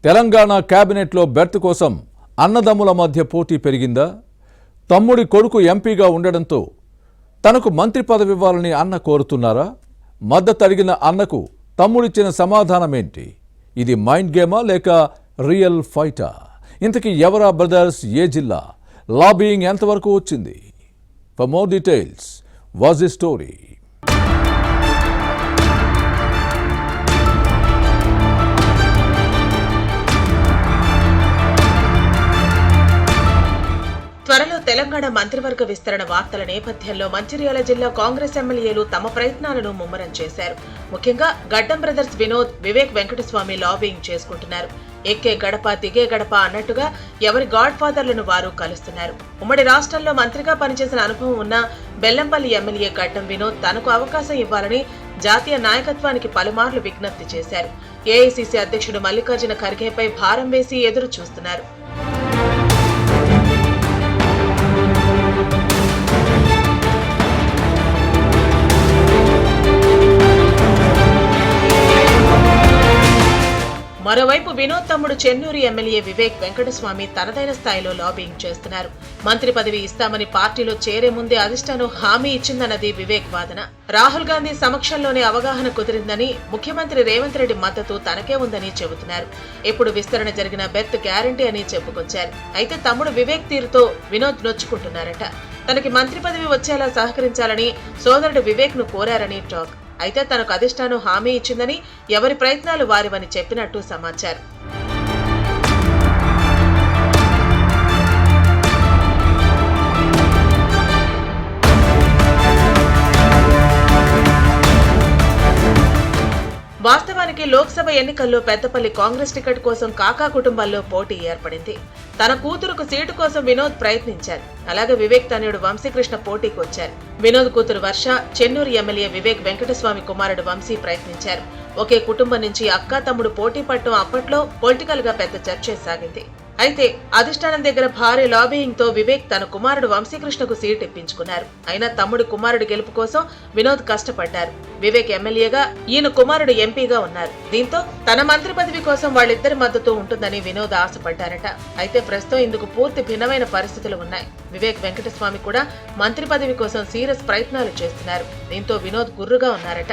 తెలంగాణ కేబినెట్లో బెర్త్ కోసం అన్నదమ్ముల మధ్య పోటీ పెరిగిందా? తమ్ముడి కొడుకు ఎంపీగా ఉండడంతో తనకు మంత్రి పదవి ఇవ్వాలని అన్న కోరుతున్నారా? మద్దతు అడిగిన అన్నకు తమ్ముడిచ్చిన సమాధానమేంటి? ఇది మైండ్ గేమా లేక రియల్ ఫైటా? ఇంతకీ ఎవరా బ్రదర్స్? ఏ జిల్లా? లాబియింగ్ ఎంతవరకు వచ్చింది? For more details, was the story? త్వరలో తెలంగాణ మంత్రివర్గ విస్తరణ వార్తల నేపథ్యంలో మంచిర్యాల జిల్లా కాంగ్రెస్ ఎమ్మెల్యేలు తమ ప్రయత్నాలను ముమ్మరం చేశారు. ముఖ్యంగా గడ్డం బ్రదర్స్ వినోద్, వివేక్ వెంకటస్వామి లాబింగ్ చేసుకుంటున్నారు. ఎక్కే గడప దిగే గడప అన్నట్టుగా ఎవరి గాడ్ ఫాదర్లను వారు కలుస్తున్నారు. ఉమ్మడి రాష్ట్రంలో మంత్రిగా పనిచేసిన అనుభవం ఉన్న బెల్లంపల్లి ఎమ్మెల్యే గడ్డం వినోద్ తనకు అవకాశం ఇవ్వాలని జాతీయ నాయకత్వానికి పలుమార్లు విజ్ఞప్తి చేశారు. ఏఐసీసీ అధ్యక్షుడు మల్లికార్జున ఖర్గేపై భారం వేసి ఎదురు చూస్తున్నారు. మరోవైపు వినోద్ తమ్ముడు చెన్నూరి ఎమ్మెల్యే వివేక్ వెంకటస్వామి తనదైన స్థాయిలో లాబింగ్ చేస్తున్నారు. మంత్రి పదవి ఇస్తామని పార్టీలో చేరే ముందే అధిష్టానం హామీ ఇచ్చిందన్నది వివేక్ వాదన. రాహుల్ గాంధీ సమక్షంలోనే అవగాహన కుదిరిందని, ముఖ్యమంత్రి రేవంత్ రెడ్డి మద్దతు తనకే ఉందని చెబుతున్నారు. ఇప్పుడు విస్తరణ జరిగిన బెర్త్ గ్యారంటీ అని చెప్పుకొచ్చారు. అయితే తమ్ముడు వివేక్ తీరుతో వినోద్ నొచ్చుకుంటున్నారట. తనకి మంత్రి పదవి వచ్చేలా సహకరించాలని సోదరుడు వివేక్ ను కోరారని టాక్. అయితే తనకు అధిష్టానం హామీ ఇచ్చిందని, ఎవరి ప్రయత్నాలు వారివని చెప్పినట్టు సమాచారం. వాస్తవానికి లోక్సభ ఎన్నికల్లో పెద్దపల్లి కాంగ్రెస్ టికెట్ కోసం కాకా కుటుంబాల్లో పోటీ ఏర్పడింది. తన కూతురుకు సీటు కోసం వినోద్ ప్రయత్నించారు. అలాగే వివేక్ తనయుడు వంశీకృష్ణ పోటీకి వచ్చారు. వినోద్ కూతురు వర్ష, చెన్నూరు ఎమ్మెల్యే వివేక్ వెంకటస్వామి కుమారుడు వంశీ ప్రయత్నించారు. ఒకే కుటుంబం నుంచి అక్కా తమ్ముడు పోటీ పడటం అప్పట్లో పొలిటికల్ గా పెద్ద చర్చే సాగింది. అయితే అధిష్టానం దగ్గర భారీ లాబియింగ్ తో వివేక్ తన కుమారుడు వంశీకృష్ణకు సీట్ ఇప్పించుకున్నారు. అయినా తమ్ముడి కుమారుడు గెలుపు కోసం వినోద్ కష్టపడ్డారు. వివేక్ ఎమ్మెల్యేగా, ఈయన కుమారుడు ఎంపీగా ఉన్నారు. దీంతో తన మంత్రి పదవి కోసం వాళ్ళిద్దరి మద్దతు ఉంటుందని వినోద్ ఆశపడ్డారట. అయితే ప్రస్తుతం ఇందుకు పూర్తి భిన్నమైన పరిస్థితులు ఉన్నాయి. వివేక్ వెంకటస్వామి కూడా మంత్రి పదవి కోసం సీరియస్ ప్రయత్నాలు చేస్తున్నారు. దీంతో వినోద్ గుర్రుగా ఉన్నారట.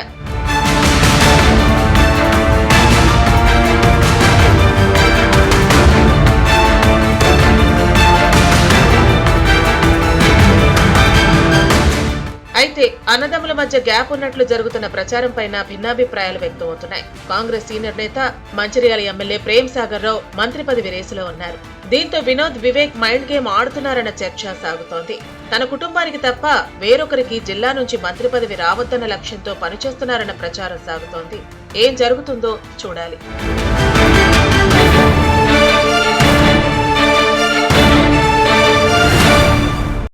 అయితే అన్నదమ్ముల మధ్య గ్యాప్ ఉన్నట్లు జరుగుతున్న ప్రచారం పైన భిన్నాభిప్రాయాలు వ్యక్తమవుతున్నాయి. కాంగ్రెస్ సీనియర్ నేత మంచిర్యాల ఎమ్మెల్యే ప్రేమ్ సాగర్ రావు మంత్రి పదవి రేసులో ఉన్నారు. దీంతో వినోద్, వివేక్ మైండ్ గేమ్ ఆడుతున్నారన్న చర్చ సాగుతోంది. తన కుటుంబానికి తప్ప వేరొకరికి జిల్లా నుంచి మంత్రి పదవి రావద్దన్న లక్ష్యంతో పనిచేస్తున్నారన్న ప్రచారం సాగుతోంది. ఏం జరుగుతుందో చూడాలి.